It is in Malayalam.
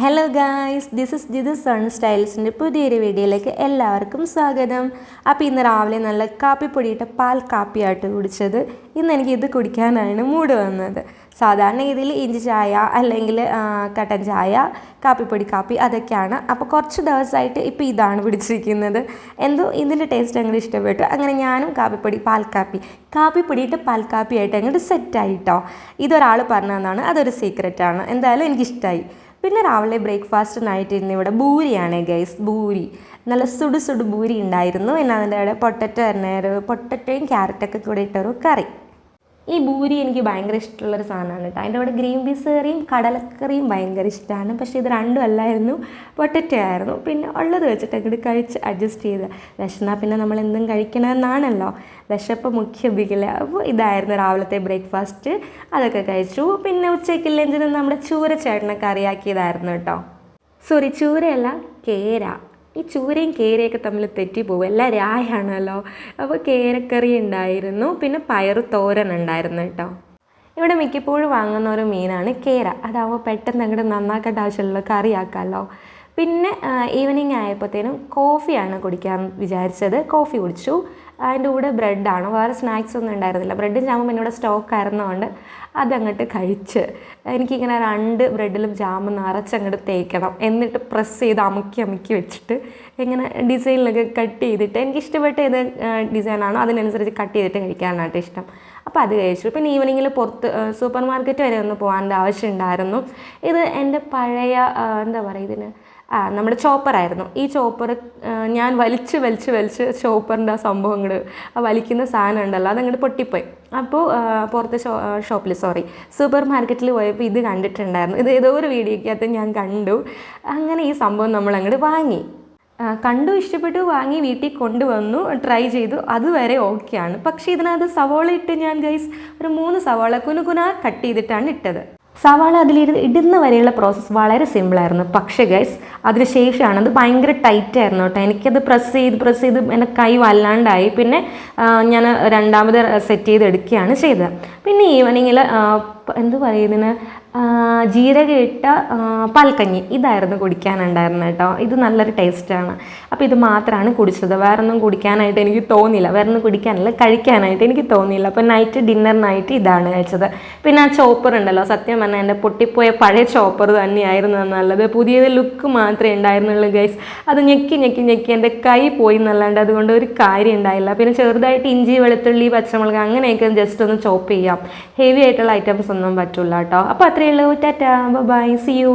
Hello guys, this is Jithu sun സ്റ്റൈൽസിൻ്റെ പുതിയൊരു വീഡിയോയിലേക്ക് എല്ലാവർക്കും സ്വാഗതം. അപ്പോൾ ഇന്ന് രാവിലെ നല്ല കാപ്പിപ്പൊടിയിട്ട പാൽ കാപ്പിയായിട്ട് കുടിച്ചത്. ഇന്ന് എനിക്ക് ഇത് കുടിക്കാനാണ് മൂഡ് വന്നത്. സാധാരണ രീതിയിൽ ഇഞ്ചി ചായ അല്ലെങ്കിൽ കട്ടൻ ചായ, കാപ്പിപ്പൊടി കാപ്പി അതൊക്കെയാണ്. അപ്പോൾ കുറച്ച് ദിവസമായിട്ട് ഇപ്പോൾ ഇതാണ് പിടിച്ചിരിക്കുന്നത്. എന്തോ ഇതിൻ്റെ ടേസ്റ്റ് അങ്ങോട്ട് ഇഷ്ടപ്പെട്ടു. അങ്ങനെ ഞാനും കാപ്പിപ്പൊടിയിട്ട് പാൽ കാപ്പിയായിട്ട് അങ്ങോട്ട് സെറ്റായിട്ടോ. ഇതൊരാൾ പറഞ്ഞതാണ്, അതൊരു സീക്രറ്റാണ്. എന്തായാലും എനിക്കിഷ്ടമായി. പിന്നെ രാവിലെ ബ്രേക്ക്ഫാസ്റ്റിനായിട്ട് ഇന്നിവിടെ ബൂരിയാണ് ഗൈസ്. ബൂരി നല്ല സുടു ബൂരി ഉണ്ടായിരുന്നു. പിന്നെ അതിൻ്റെ അവിടെ പൊട്ടറ്റോയും ക്യാരറ്റൊക്കെ കൂടെ ഇട്ടൊരു കറി. ഈ ബൂരി എനിക്ക് ഭയങ്കര ഇഷ്ടമുള്ളൊരു സാധനമാണ് കേട്ടോ. അതിൻ്റെ അവിടെ ഗ്രീൻ പീസ് കറിയും കടലക്കറിയും ഭയങ്കര ഇഷ്ടമാണ്. പക്ഷേ ഇത് രണ്ടും അല്ലായിരുന്നു, പൊട്ടറ്റോ ആയിരുന്നു. പിന്നെ ഉള്ളത് വെച്ചിട്ട് അങ്ങോട്ട് കഴിച്ച് അഡ്ജസ്റ്റ് ചെയ്ത്. വിശന്നാൽ പിന്നെ നമ്മൾ എന്തും കഴിക്കണമെന്നാണല്ലോ, വിശപ്പ് മുഖ്യമില്ല. അപ്പോൾ ഇതായിരുന്നു രാവിലത്തെ ബ്രേക്ക്ഫാസ്റ്റ്. അതൊക്കെ കഴിച്ചു. പിന്നെ ഉച്ചയ്ക്ക് ലഞ്ചിന് നമ്മുടെ ചൂര ചേട്ടനെ കറിയാക്കിയതായിരുന്നു കേട്ടോ. സോറി, ചൂരയല്ല, കേര. ഈ ചൂരയും കേരയൊക്കെ തമ്മിൽ തെറ്റിപ്പോവും, എല്ലാം രായാണല്ലോ. അപ്പോൾ കേരക്കറി ഉണ്ടായിരുന്നു. പിന്നെ പയറ് തോരൻ ഉണ്ടായിരുന്നു കേട്ടോ. ഇവിടെ മിക്കപ്പോഴും വാങ്ങുന്ന ഒരു മീനാണ് കേര. അതാവുമ്പോൾ പെട്ടെന്ന് അങ്ങോട്ട് നന്നാക്കേണ്ട ആവശ്യമുള്ള കറിയാക്കാമല്ലോ. പിന്നെ ഈവനിങ് ആയപ്പോഴത്തേനും കോഫിയാണ് കുടിക്കാൻ വിചാരിച്ചത്. കോഫി കുടിച്ചു. അതിൻ്റെ കൂടെ ബ്രെഡാണ്, വേറെ സ്നാക്സ് ഒന്നും ഉണ്ടായിരുന്നില്ല. ബ്രെഡും ജാമും എന്നോട് സ്റ്റോക്ക് ആയിരുന്നതുകൊണ്ട് അതങ്ങോട്ട് കഴിച്ച്. എനിക്കിങ്ങനെ 2 ബ്രെഡിലും ജാമും നിറച്ചങ്ങോട്ട് തേക്കണം. എന്നിട്ട് പ്രസ് ചെയ്ത് അമുക്കി വെച്ചിട്ട് ഇങ്ങനെ ഡിസൈനിലൊക്കെ കട്ട് ചെയ്തിട്ട്, എനിക്കിഷ്ടപ്പെട്ട ഏത് ഡിസൈനാണോ അതിനനുസരിച്ച് കട്ട് ചെയ്തിട്ട് കഴിക്കാനായിട്ട് ഇഷ്ടം. അപ്പോൾ അത് കഴിച്ചു. പിന്നെ ഈവനിങ്ങിൽ പുറത്ത് സൂപ്പർ മാർക്കറ്റ് വരെ ഒന്ന് പോകാനുള്ള ആവശ്യം ഉണ്ടായിരുന്നു. ഇത് എൻ്റെ പഴയ എന്താ പറയുക, ഇതിന് നമ്മുടെ ചോപ്പറായിരുന്നു. ഈ ചോപ്പർ ഞാൻ വലിച്ച് ചോപ്പറിൻ്റെ ആ സംഭവം അങ്ങോട്ട് വലിക്കുന്ന സാധനം ഉണ്ടല്ലോ, അതങ്ങോട്ട് പൊട്ടിപ്പോയി. അപ്പോൾ പുറത്തെ സൂപ്പർ മാർക്കറ്റിൽ പോയപ്പോൾ ഇത് കണ്ടിട്ടുണ്ടായിരുന്നു. ഇത് ഏതോ ഒരു വീഡിയോയ്ക്കകത്ത് ഞാൻ കണ്ടു. അങ്ങനെ ഈ സംഭവം നമ്മൾ അങ്ങോട്ട് വാങ്ങി. കണ്ടു, ഇഷ്ടപ്പെട്ടു, വാങ്ങി വീട്ടിൽ കൊണ്ടുവന്നു, ട്രൈ ചെയ്തു. അതുവരെ ഓക്കെയാണ്. പക്ഷേ ഇതിനകത്ത് സവാള ഇട്ട് ഞാൻ ഗൈസ് ഒരു 3 സവാള കുനുകുന കട്ട് ചെയ്തിട്ടാണ് ഇട്ടത്. സവാള ഇടുന്ന വരെയുള്ള പ്രോസസ്സ് വളരെ സിമ്പിളായിരുന്നു. പക്ഷേ ഗൈസ് അതിന് ശേഷമാണ് അത് ഭയങ്കര ടൈറ്റായിരുന്നു കേട്ടോ. എനിക്കത് പ്രസ് ചെയ്ത് എൻ്റെ കൈ വല്ലാണ്ടായി. പിന്നെ ഞാൻ രണ്ടാമത് സെറ്റ് ചെയ്ത് എടുക്കുകയാണ് ചെയ്തത്. പിന്നെ ഈവനിങ്ങിൽ എന്തു പറയുന്നതിന് ജീരകം ഇട്ട പാൽക്കഞ്ഞി ഇതായിരുന്നു കുടിക്കാനുണ്ടായിരുന്നു കേട്ടോ. ഇത് നല്ലൊരു ടേസ്റ്റാണ്. അപ്പോൾ ഇത് മാത്രമാണ് കുടിച്ചത്. വേറൊന്നും കുടിക്കാനായിട്ട് എനിക്ക് തോന്നിയില്ല. വേറൊന്നും കുടിക്കാനല്ല, കഴിക്കാനായിട്ട് എനിക്ക് തോന്നിയില്ല. അപ്പോൾ ഡിന്നറിനായിട്ട് ഇതാണ് കഴിച്ചത്. പിന്നെ ആ ചോപ്പർ ഉണ്ടല്ലോ, സത്യം പറഞ്ഞാൽ എൻ്റെ പൊട്ടിപ്പോയ പഴയ ചോപ്പർ തന്നെയായിരുന്നു നല്ലത്. പുതിയത് ലുക്ക് മാത്രമേ ഉണ്ടായിരുന്നുള്ളൂ ഗൈസ്. അത് ഞെക്കി എൻ്റെ കൈ പോയി എന്നല്ലാണ്ട് അതുകൊണ്ട് ഒരു കാര്യം ഉണ്ടായില്ല. പിന്നെ ചെറുതായിട്ട് ഇഞ്ചി, വെളുത്തുള്ളി, പച്ചമുളക് അങ്ങനെയൊക്കെ ജസ്റ്റ് ഒന്ന് ചോപ്പ് ചെയ്യാം. ഹെവി ആയിട്ടുള്ള ഐറ്റംസ് ഒന്നും പറ്റില്ല കേട്ടോ. അപ്പോൾ അത്രയേ ഉള്ളൂ. Tata, bye, see U.